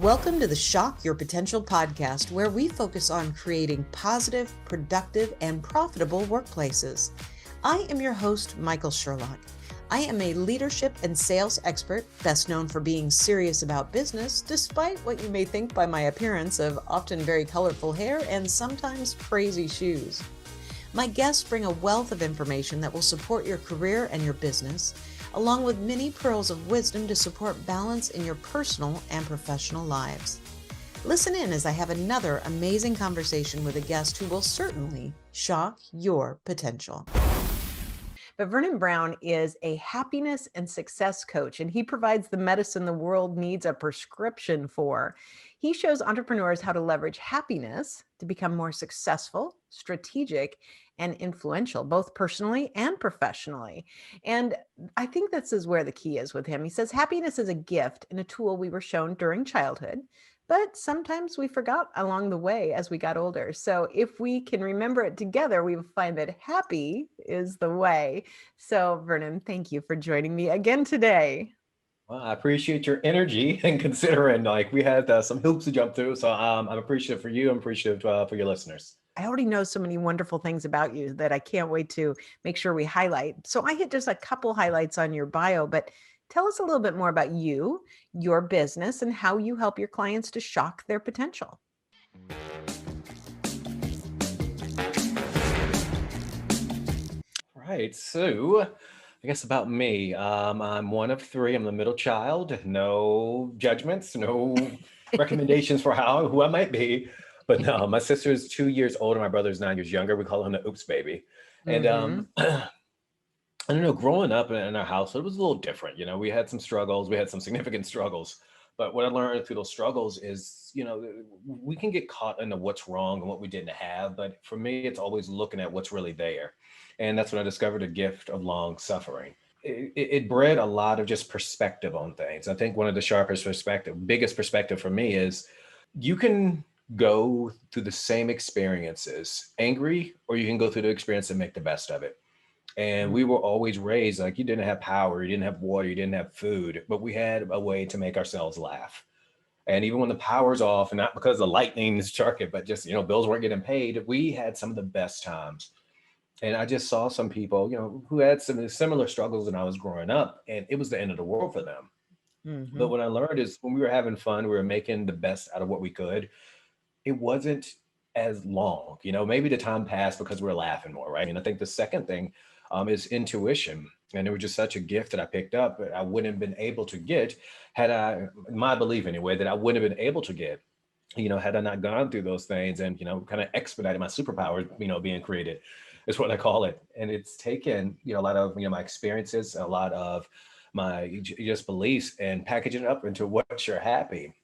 Welcome to the Shock Your Potential podcast, where we focus on creating positive, productive, and profitable workplaces. I am your host, Michael Sherlock. I am a leadership and sales expert, best known for being serious about business, despite what you may think by my appearance of often very colorful hair and sometimes crazy shoes. My guests bring a wealth of information that will support your career and your business, along with many pearls of wisdom to support balance in your personal and professional lives. Listen in as I have another amazing conversation with a guest who will certainly shock your potential. But Vernon Brown is a happiness and success coach, and he provides the medicine the world needs a prescription for. He shows entrepreneurs how to leverage happiness to become more successful, strategic, and influential, both personally and professionally. And I think this is where the key is with him. He says happiness is a gift and a tool we were shown during childhood, but sometimes we forgot along the way as we got older. So if we can remember it together, we will find that happy is the way. So Vernon, thank you for joining me again today. Well, I appreciate your energy and considering like we had some hoops to jump through. So I'm appreciative for you. I'm appreciative for your listeners. I already know so many wonderful things about you that I can't wait to make sure we highlight. So I hit just a couple highlights on your bio, but tell us a little bit more about you, your business, and how you help your clients to shock their potential. Right. So I guess about me. I'm one of three. I'm the middle child. No judgments, no recommendations for who I might be. But no, my sister is 2 years older. My brother's 9 years younger. We call him the oops baby. And I don't know, growing up in our house, it was a little different. You know, we had some struggles. We had some significant struggles. But what I learned through those struggles is, we can get caught into what's wrong and what we didn't have. But for me, it's always looking at what's really there. And that's when I discovered the gift of long suffering. It bred a lot of just perspective on things. I think one of the biggest perspective for me is you can go through the same experiences angry, or you can go through the experience and make the best of it. And we were always raised like you didn't have power, you didn't have water, you didn't have food, but we had a way to make ourselves laugh. And even when the power's off, and not because the lightning struck it, but just, bills weren't getting paid, we had some of the best times. And I just saw some people, who had some similar struggles when I was growing up, and it was the end of the world for them. But what I learned is when we were having fun, we were making the best out of what we could. It wasn't as long, maybe the time passed because we were laughing more, right? And I think the second thing is intuition. And it was just such a gift that I picked up that I wouldn't have been able to get had I, my belief anyway, that I wouldn't have been able to get, had I not gone through those things and, kind of expedited my superpowers, being created is what I call it. And it's taken, a lot of, my experiences, a lot of my just beliefs and packaging it up into what you're happy.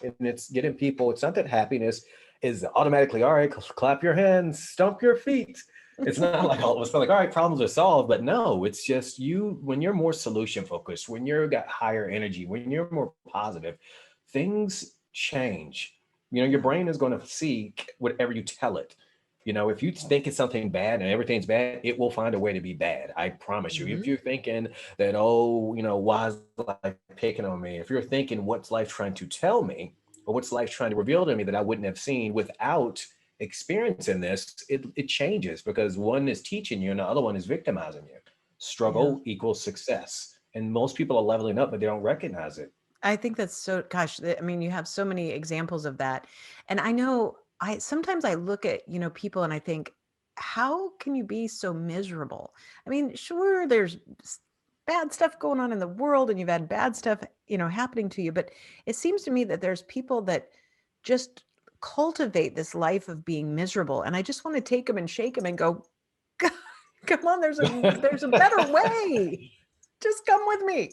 And it's getting people, it's not that happiness is automatically, all right, clap your hands, stomp your feet. It's not like all of a sudden like, all right, problems are solved. But no, it's just you, when you're more solution focused, when you're got higher energy, when you're more positive, things change. Your brain is going to seek whatever you tell it. If you think it's something bad and everything's bad, it will find a way to be bad. I promise you. If you're thinking that, why is life picking on me? If you're thinking, what's life trying to tell me, or what's life trying to reveal to me that I wouldn't have seen without experiencing this, it changes because one is teaching you and the other one is victimizing you. Struggle equals success. And most people are leveling up, but they don't recognize it. I think that's so, gosh, I mean, you have so many examples of that. And I know sometimes I look at, people and I think, how can you be so miserable? I mean, sure, there's bad stuff going on in the world and you've had bad stuff, happening to you. But it seems to me that there's people that just cultivate this life of being miserable. And I just want to take them and shake them and go, "God, come on, there's a better way. Just come with me."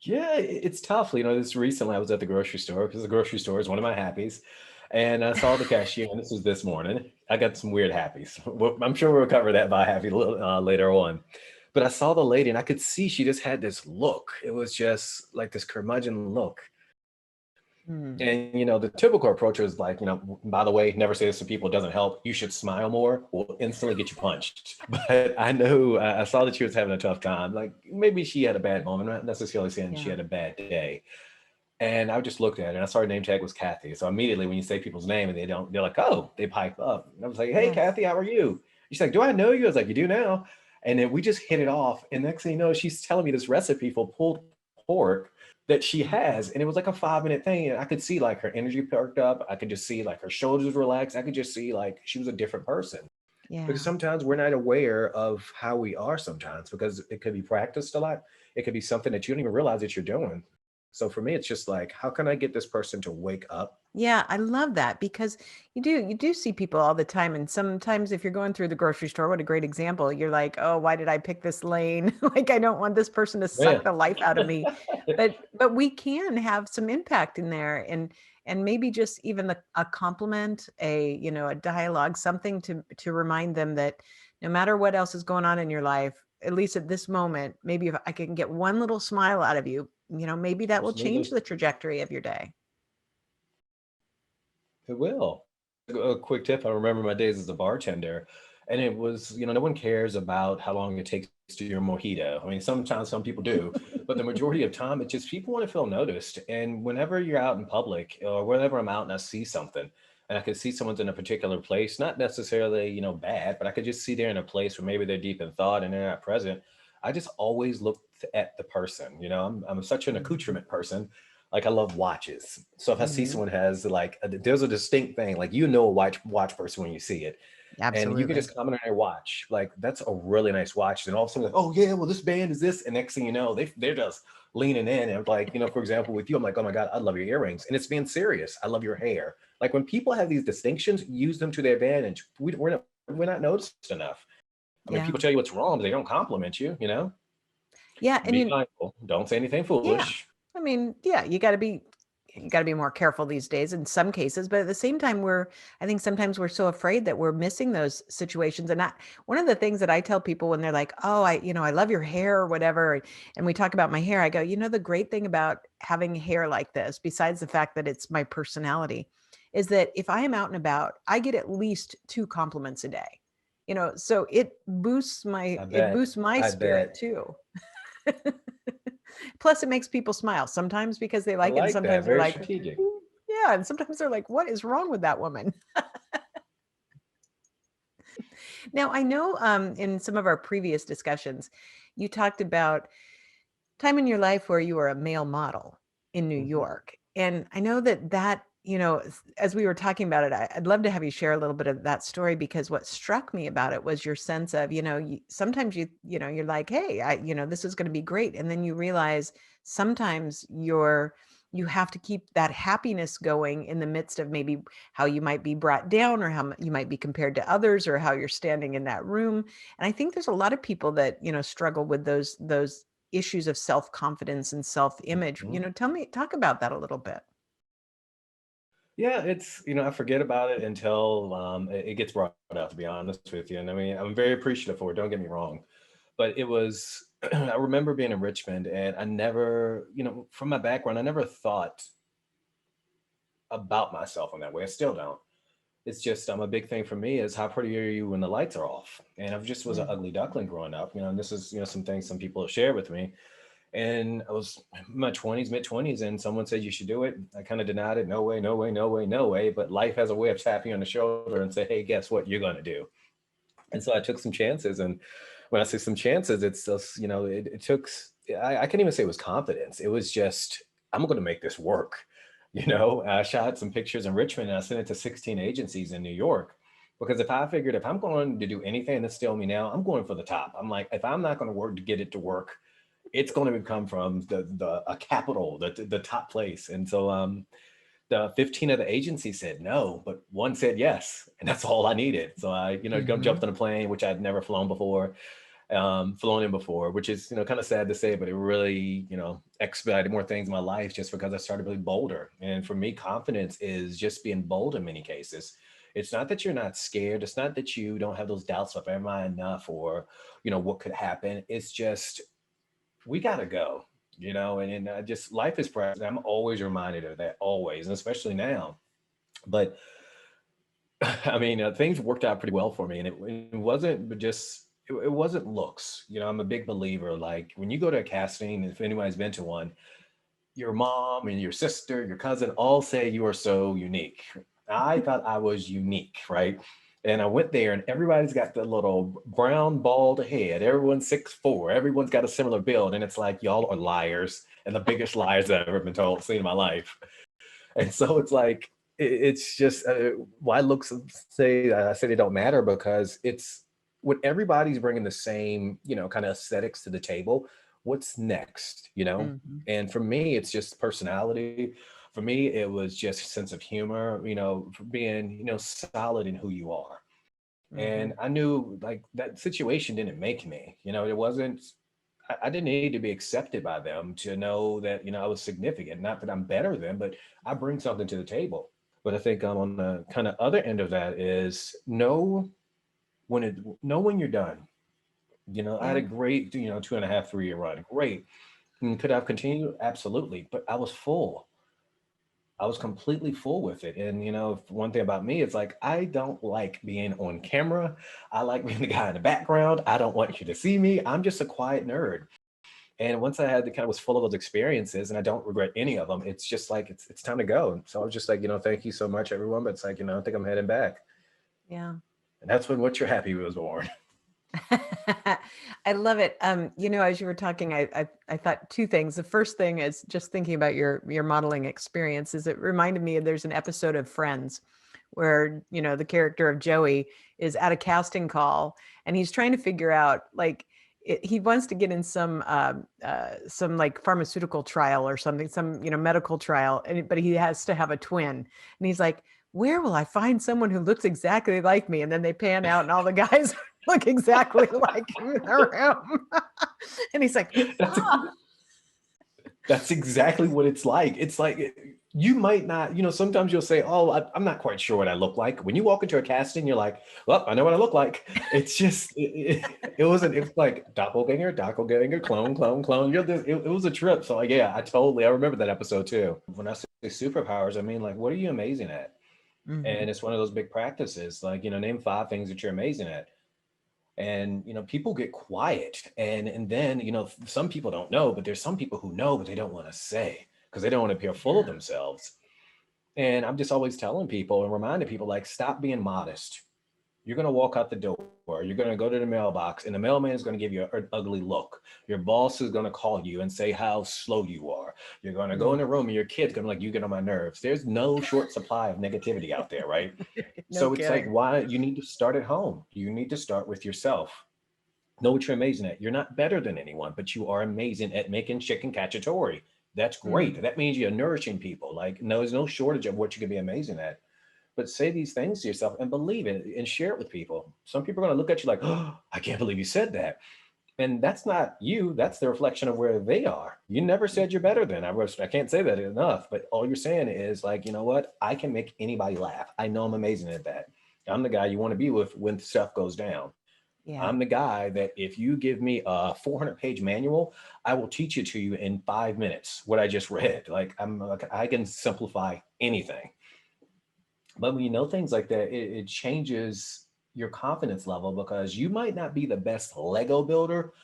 Yeah, it's tough. This recently I was at the grocery store because the grocery store is one of my happies. And I saw the cashier, and this was this morning. I got some weird happies. I'm sure we'll cover that by happy later on. But I saw the lady and I could see she just had this look. It was just like this curmudgeon look. And, the typical approach is like, by the way, never say this to people, it doesn't help. You should smile more, will instantly get you punched. But I knew, I saw that she was having a tough time. Like maybe she had a bad moment, not necessarily saying she had a bad day. And I just looked at it and I saw her name tag was Kathy. So immediately when you say people's name and they don't, they're like, oh, they pipe up. And I was like, hey, Yes. Kathy, how are you? She's like, do I know you? I was like, you do now. And then we just hit it off. And next thing you know, she's telling me this recipe for pulled pork that she has. And it was like a 5 minute thing. And I could see like her energy perked up. I could just see like her shoulders relaxed. I could just see like she was a different person. Because Yeah. sometimes we're not aware of how we are sometimes because it could be practiced a lot. It could be something that you don't even realize that you're doing. So for me, it's just like, how can I get this person to wake up? Yeah, I love that because you do see people all the time. And sometimes if you're going through the grocery store, what a great example. You're like, oh, why did I pick this lane? Like I don't want this person to Yeah. suck the life out of me. But we can have some impact in there and maybe just even a compliment, a dialogue, something to remind them that no matter what else is going on in your life, at least at this moment, maybe if I can get one little smile out of you, maybe that will change Absolutely. the trajectory of your day. It will. A quick tip, I remember my days as a bartender, and it was, no one cares about how long it takes to your mojito. I mean, sometimes some people do, but the majority of time, it's just people want to feel noticed. And whenever you're out in public or whenever I'm out and I see something, and I could see someone's in a particular place, not necessarily, bad, but I could just see they're in a place where maybe they're deep in thought and they're not present. I just always look at the person. I'm such an Mhm. accoutrement person. Like I love watches. So if I see Mhm. someone has like there's a distinct thing, like a watch person when you see it. And you can Absolutely. just comment on their watch. Like that's a really nice watch. And all of a sudden like, oh yeah, well this band is this. And next thing you know, they're just leaning in and like, for example, with you, I'm like, oh my God, I love your earrings. And it's being serious. I love your hair. Like when people have these distinctions, use them to their advantage. We're not noticed enough. I mean, Yeah. people tell you what's wrong, but they don't compliment you. Yeah, Be mindful. Don't say anything yeah. foolish. I mean, yeah, you got to be more careful these days in some cases, but at the same time I think sometimes we're so afraid that we're missing those situations. And one of the things that I tell people when they're like, "Oh, I love your hair or whatever," and we talk about my hair, I go, "The great thing about having hair like this, besides the fact that it's my personality, is that if I am out and about, I get at least 2 compliments a day." So I it bet. boosts my I spirit bet. too. Plus, it makes people smile, sometimes because they I like it, and like that. sometimes they're Very like, strategic. "Mm," yeah, and sometimes they're like, "What is wrong with that woman?" Now, I know, in some of our previous discussions, you talked about time in your life where you were a male model in New Mhm. York, and I know as we were talking about it, I'd love to have you share a little bit of that story because what struck me about it was your sense of, sometimes you're like, "Hey, this is gonna be great," and then you realize sometimes you have to keep that happiness going in the midst of maybe how you might be brought down or how you might be compared to others or how you're standing in that room. And I think there's a lot of people that, struggle with those issues of self-confidence and self-image. Mhm. Talk about that a little bit. Yeah, it's, I forget about it until it gets brought up, to be honest with you. And I mean, I'm very appreciative for it, don't get me wrong. But it was, I remember being in Richmond and I never, from my background, I never thought about myself in that way. I still don't. It's just a big thing for me is how pretty are you when the lights are off? And I just was an Mm, ugly duckling growing up, and this is, some things some people have shared with me. And I was in my 20s, mid 20s, and someone said you should do it. I kind of denied it. No way, no way, no way, no way. But life has a way of tapping you on the shoulder and say, hey, guess what? You're going to do. And so I took some chances. And when I say some chances, it's just, it took, I can't even say it was confidence. It was just, I'm going to make this work. I shot some pictures in Richmond and I sent it to 16 agencies in New York. Because if I figured if I'm going to do anything that's still me now, I'm going for the top. I'm like, if I'm not going to work to get it to work, it's going to come from the a capital, the top place. And so the 15 of the agency said no, but one said yes, and that's all I needed. So I, jumped mhm. on a plane, which I'd never flown in before, which is, kind of sad to say, but it really, expedited more things in my life just because I started really bolder. And for me, confidence is just being bold in many cases. It's not that you're not scared. It's not that you don't have those doubts of am I enough or, what could happen. It's just we gotta go, and just life is precious. I'm always reminded of that, always, and especially now. But I mean, things worked out pretty well for me, and it wasn't just it wasn't looks. I'm a big believer. Like when you go to a casting, if anybody's been to one, your mom and your sister, your cousin all say you are so unique. I thought I was unique, right? And I went there and everybody's got the little brown bald head. Everyone's 6'4". Everyone's got a similar build. And it's like, y'all are liars and the biggest liars I've ever been told, seen in my life. And so it's like, it's just why looks say, I say they don't matter because it's when everybody's bringing the same, kind of aesthetics to the table, what's next, Hmm. And for me, it's just personality. For me, it was just sense of humor, for being, solid in who you are. And Hmm. I knew like that situation didn't make me, it wasn't, I didn't need to be accepted by them to know that, I was significant. Not that I'm better than, but I bring something to the table. But I think on the kind of other end of that is know when you're done. I had Yeah. a great, 2.5, 3 year run. Great. And could I have continued? Absolutely. But I was full. I was completely full with it. And, one thing about me is like, I don't like being on camera. I like being the guy in the background. I don't want you to see me. I'm just a quiet nerd. And once I had the kind of was full of those experiences and I don't regret any of them, it's just like, it's time to go. So I was just like, thank you so much, everyone. But it's like, I think I'm heading back. Yeah. And that's when What You're Happy was born. I love it. As you were talking, I thought two things. The first thing is just thinking about your modeling experience is it reminded me of there's an episode of Friends where, the character of Joey is at a casting call and he's trying to figure out like he wants to get in some like pharmaceutical trial or something, some, medical trial, but he has to have a twin. And he's like, where will I find someone who looks exactly like me? And then they pan out and all the guys look exactly like him in the room. And he's like, That's ah, That's exactly what it's like. It's like you might not, sometimes you'll say, "Oh, I'm not quite sure what I look like." When you walk into a casting, you're like, "Well, I know what I look like." It's just, it wasn't. It was like doppelganger, doppelganger, clone, clone, clone. It was a trip. So like, yeah, I remember that episode too. When I say superpowers, I mean like, what are you amazing at? mm-hmm. And it's one of those big practices. Like, name 5 things that you're amazing at. And people get quiet, and then some people don't know, but there's some people who know but they don't want to say because they don't want to appear full of Yeah. themselves. And I'm just always telling people and reminding people like, stop being modest. You're going to walk out the door. You're going to go to the mailbox, and the mailman is going to give you an ugly look. Your boss is going to call you and say how slow you are. You're going to go in the room, and your kid's going to like, you get on my nerves. There's no short supply of negativity out there, right? No So it's like, kidding. why you need to start at home. You need to start with yourself. Know what you're amazing at. You're not better than anyone, but you are amazing at making chicken cacciatore. That's great. Mm. That means you're nourishing people. Like, no, there's no shortage of what you can be amazing at. But say these things to yourself and believe it and share it with people. Some people are going to look at you like, oh, I can't believe you said that. And that's not you. That's the reflection of where they are. You never said you're better than. I can't say that enough. But all you're saying is like, you know what? I can make anybody laugh. I know I'm amazing at that. I'm the guy you want to be with when stuff goes down. Yeah. I'm the guy that if you give me a 400-page manual, I will teach it to you in 5 minutes, what I just read. Like I can simplify anything. But when you know things like that, it changes your confidence level because you might not be the best Lego builder,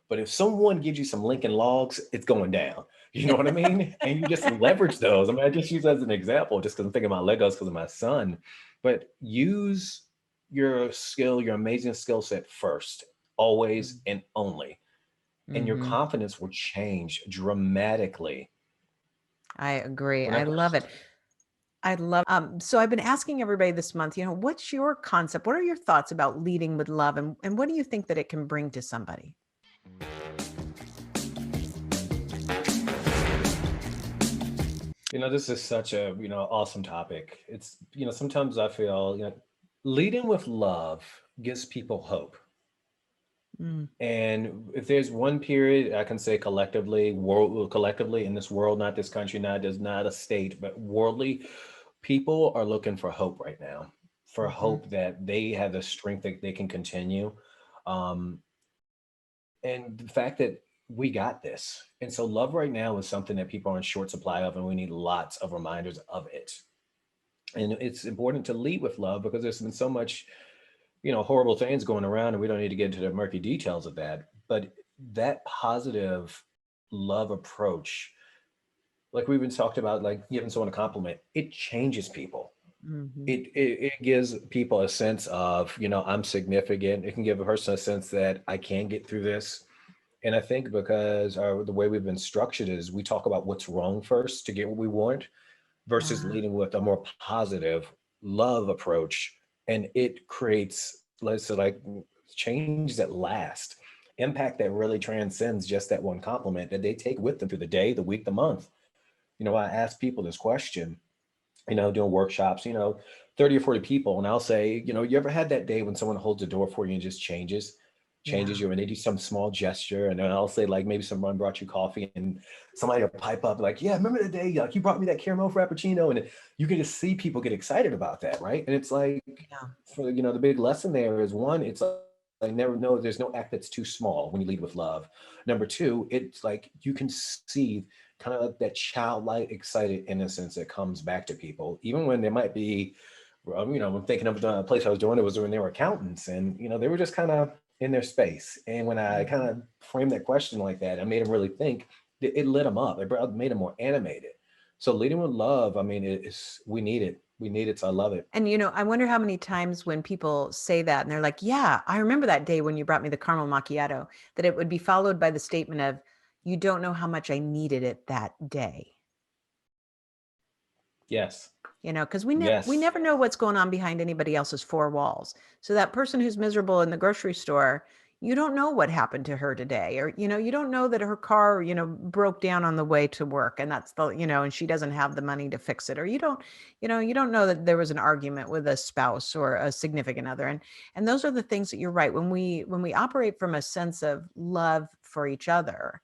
but if someone gives you some Lincoln Logs, it's going down. You know what I mean? And you just leverage those. I mean, I just use that as an example, just because I'm thinking about Legos because of my son. But use your skill, your amazing skill set first, always and only. And your Mm-hmm. confidence will change dramatically. I agree. When I I love it. first I love so I've been asking everybody this month, what's your concept? What are your thoughts about leading with love and what do you think that it can bring to somebody? this is such a, awesome topic. It's, sometimes I feel, leading with love gives people hope. Mm, And if there's one period I can say collectively in this world, not this country, not a state, but worldly, people are looking for hope right now, for mm-hmm. hope that they have the strength that they can continue. Um, and the fact that we got this. And so love right now is something that people are in short supply of, and we need lots of reminders of it. And it's important to lead with love because there's been so much, horrible things going around, and we don't need to get into the murky details of that. But that positive love approach like we've been talked about, like giving someone a compliment, it changes people. Hmm. It gives people a sense of, I'm significant. It can give a person a sense that I can get through this. And I think because the way we've been structured is we talk about what's wrong first to get what we want, versus Uh, leading with a more positive love approach. And it creates, let's say, like change that last, impact that really transcends just that one compliment that they take with them through the day, the week, the month. I ask people this question, doing workshops, 30 or 40 people. And I'll say, you ever had that day when someone holds the door for you and just yeah. changes you, and they do some small gesture. And then I'll say, like, maybe someone brought you coffee and somebody will pipe up like, yeah, remember the day, like you brought me that caramel frappuccino. And you can just see people get excited about that. Right. And it's like, Yeah. for, the big lesson there is, one, it's like, never know, there's no act that's too small when you lead with love. Number two, it's like you can see kind of like that childlike, excited innocence that comes back to people, even when they might be, I'm thinking of the place I was doing, it was when they were accountants, and, they were just kind of in their space. And when I kind Mhm. of framed that question like that, I made them really think, it lit them up. It made them more animated. So leading with love, I mean, we need it. We need it. So I love it. And, I wonder how many times when people say that and they're like, yeah, I remember that day when you brought me the caramel macchiato, that it would be followed by the statement of, you don't know how much I needed it that day. Yes. Because we Yes. never know what's going on behind anybody else's four walls. So that person who's miserable in the grocery store, you don't know what happened to her today, or you don't know that her car broke down on the way to work, and that's the and she doesn't have the money to fix it, or you don't know that there was an argument with a spouse or a significant other, and those are the things that you're right, when we operate from a sense of love for each other,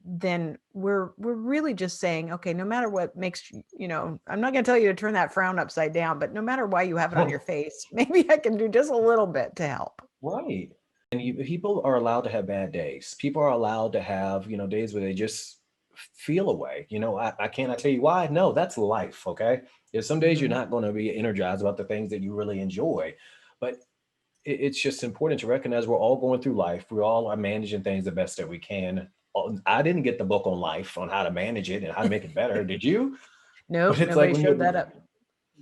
then we're really just saying, okay, no matter what makes I'm not going to tell you to turn that frown upside down, but no matter why you have it on your face, maybe I can do just a little bit to help. Right. And people are allowed to have bad days. People are allowed to have, days where they just feel away. I cannot tell you why. No, that's life. Okay. There's some days you're Mhm. not going to be energized about the things that you really enjoy. But it's just important to recognize we're all going through life. We all are managing things the best that we can. I didn't get the book on life on how to manage it and how to make it better. Did you? But Nope, it's like nobody when showed you, that up.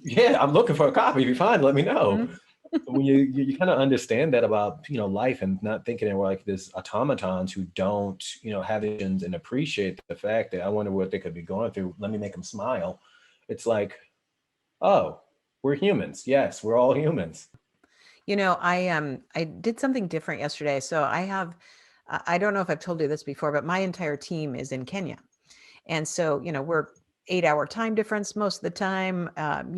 yeah, I'm looking for a copy. If you find, let me know. Mhm. When you kind of understand that about life, and not thinking that we're like this automatons who don't have visions and appreciate the fact that I wonder what they could be going through. Let me make them smile. It's like, oh, we're humans. Yes, we're all humans. I did something different yesterday. So I don't know if I've told you this before, but my entire team is in Kenya. And so, we're 8-hour time difference most of the time. I'm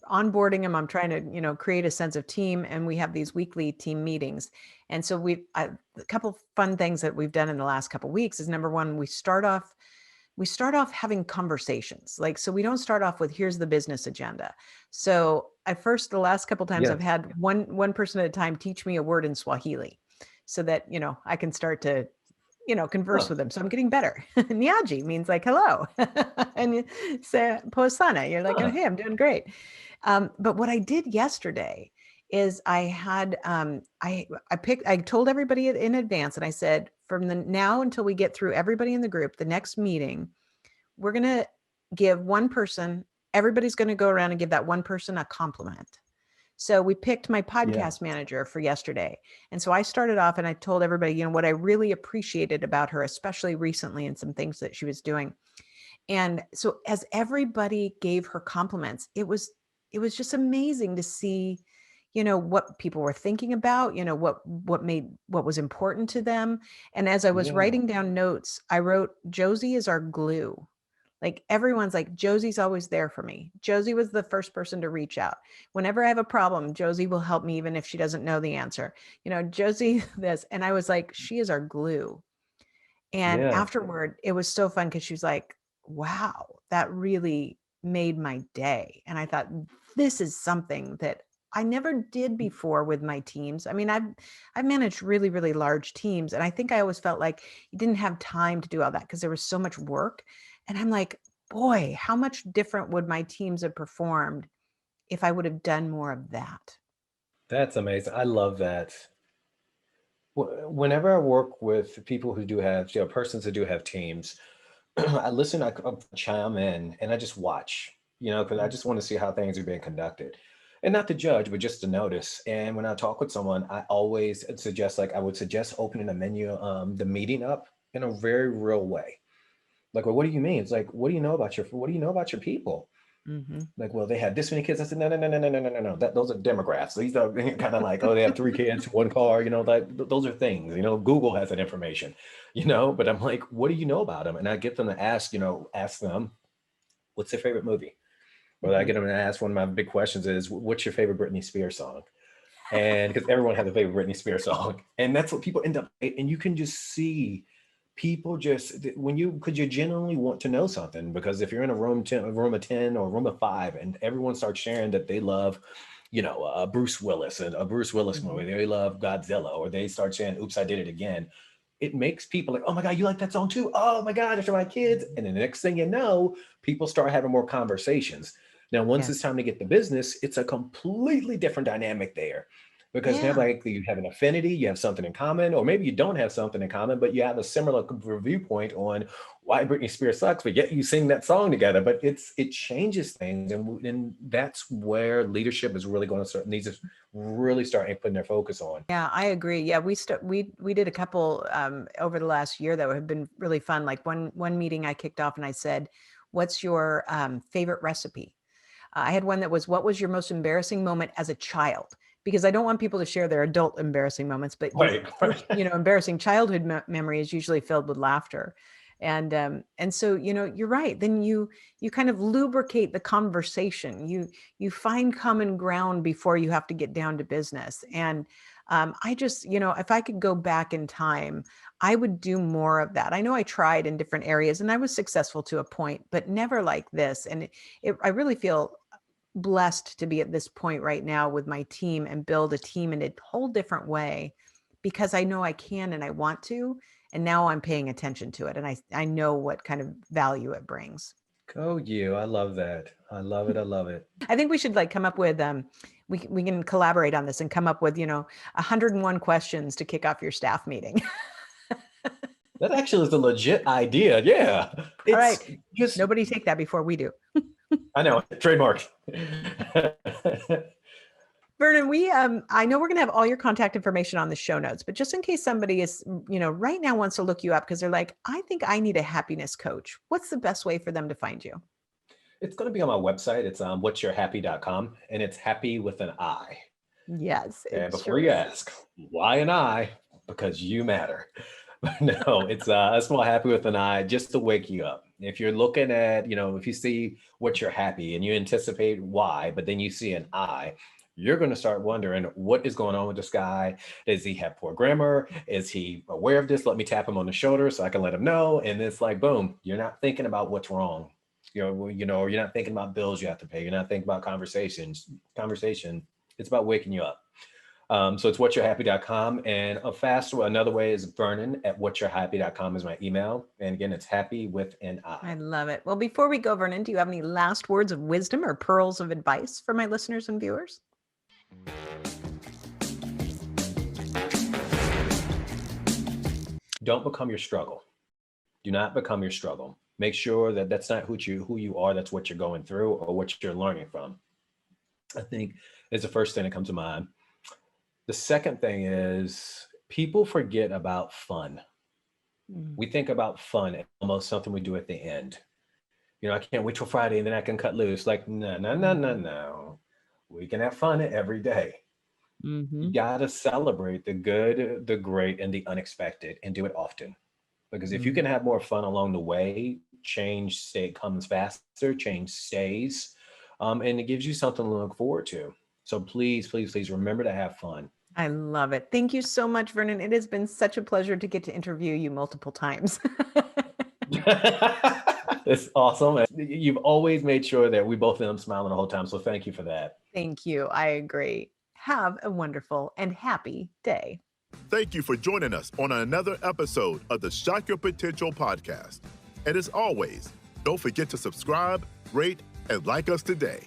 onboarding them. I'm trying to, create a sense of team, and we have these weekly team meetings. And so a couple fun things that we've done in the last couple weeks is, number one, we start off having conversations. Like, so we don't start off with, here's the business agenda. So the last couple times I've Yes. had one person at a time teach me a word in Swahili, so that, I can start to, converse Huh. with them. So I'm getting better. Nyaji means like hello. And you say posana, you're like, oh, Huh. hey, I'm doing great. But what I did yesterday is I told everybody in advance, and I said, from the now until we get through everybody in the group, the next meeting, we're going to give one person, everybody's going to go around and give that one person a compliment. So we picked my Yeah. podcast manager for yesterday. And so I started off and I told everybody, what I really appreciated about her, especially recently, and some things that she was doing. And so as everybody gave her compliments, it was just amazing to see, what people were thinking about, what was important to them. And as I was Yeah. writing down notes, I wrote, Josie is our glue. Like, everyone's like, Josie's always there for me. Josie was the first person to reach out. Whenever I have a problem, Josie will help me, even if she doesn't know the answer. Josie, this. And I was like, she is our glue. And Yeah. afterward, it was so fun because she was like, wow, that really made my day. And I thought, this is something that I never did before with my teams. I mean, I've managed really, really large teams. And I think I always felt like you didn't have time to do all that because there was so much work. And I'm like, boy, how much different would my teams have performed if I would have done more of that? That's amazing. I love that. Whenever I work with people who do have, persons who do have teams, I listen, I chime in, and I just watch, because I Mm. just want to see how things are being conducted. And not to judge, but just to notice. And when I talk with someone, I always suggest, like, I would suggest opening the meeting up in a very real way. Like, well, what do you mean? It's like, what do you know about your people? Mm-hmm. Like, well, they had this many kids. I said, no, no, no, no, no, no, no, no, no. Those are demographics. These are kind of like, oh, they have three kids, one car, like those are things, Google has that information, but I'm like, what do you know about them? And I get them to ask them, what's their favorite movie? Or I Mm-hmm. get them to ask, one of my big questions is, what's your favorite Britney Spears song? And because everyone has a favorite Britney Spears song. And that's what people end up, and you can just see people just because you genuinely want to know something. Because if you're in a room of 10 or a room of 5, and everyone starts sharing that they love, Bruce Willis and a Bruce Willis Mm-hmm. movie, they love Godzilla, or they start saying, oops, I did it again. It makes people like, oh my God, you like that song too? Oh my God, it's for my kids. And then the next thing you know, people start having more conversations. Now, once it's Yes. time to get the business, it's a completely different dynamic there, because now, Yeah. like, you have an affinity, you have something in common, or maybe you don't have something in common, but you have a similar viewpoint on why Britney Spears sucks, but yet you sing that song together. But it changes things, and that's where leadership is really going to needs to really start putting their focus on. Yeah, I agree. Yeah, we did a couple over the last year that have been really fun. Like one meeting I kicked off and I said, "What's your favorite recipe?" I had one that was, "What was your most embarrassing moment as a child?" Because I don't want people to share their adult embarrassing moments, but your Right. first, embarrassing childhood memory is usually filled with laughter. And so, you're right. Then you kind of lubricate the conversation. You find common ground before you have to get down to business. And I just, if I could go back in time, I would do more of that. I know I tried in different areas and I was successful to a point, but never like this. And I really feel blessed to be at this point right now with my team and build a team in a whole different way, because I know I can and I want to. And now I'm paying attention to it. And I know what kind of value it brings. Go you. I love that. I love it. I love it. I think we should like come up with, we can collaborate on this and come up with, 101 questions to kick off your staff meeting. That actually is a legit idea. Yeah. All right. It's just, Nobody take that before we do. I know, trademark. Vernon, I know we're going to have all your contact information on the show notes, but just in case somebody is, right now wants to look you up because they're like, I think I need a happiness coach. What's the best way for them to find you? It's going to be on my website. It's what'syourhappi.com, and it's happy with an I. Yes, And it before sure you is. ask, why an I? Because you matter. No, it's a small happy with an I, just to wake you up. If you're looking at, if you see what you're happy and you anticipate why, but then you see an I, you're going to start wondering what is going on with this guy. Does he have poor grammar? Is he aware of this? Let me tap him on the shoulder so I can let him know. And it's like, boom, you're not thinking about what's wrong. Or you're not thinking about bills you have to pay. You're not thinking about conversation. It's about waking you up. So it's what'syourhappi.com. And another way is Vernon at what'syourhappi.com is my email. And again, it's happy with an I I. love it. Well, before we go, Vernon, do you have any last words of wisdom or pearls of advice for my listeners and viewers? Don't become your struggle. Do not become your struggle. Make sure that that's not who you are. That's what you're going through or what you're learning from. I think is the first thing that comes to mind. The second thing is people forget about fun. Mm. We think about fun as almost something we do at the end. I can't wait till Friday and then I can cut loose. Like, no, no, no, no, Mhm. no. We can have fun every day. You Mhm. got to celebrate the good, the great, and the unexpected and do it often. Because if you Mm. can have more fun along the way, comes faster, change stays, and it gives you something to look forward to. So please, please, please remember to have fun. I love it. Thank you so much, Vernon. It has been such a pleasure to get to interview you multiple times. It's awesome. And you've always made sure that we both of them smiling the whole time. So thank you for that. Thank you. I agree. Have a wonderful and happy day. Thank you for joining us on another episode of the Shock Your Potential podcast. And as always, don't forget to subscribe, rate, and like us today.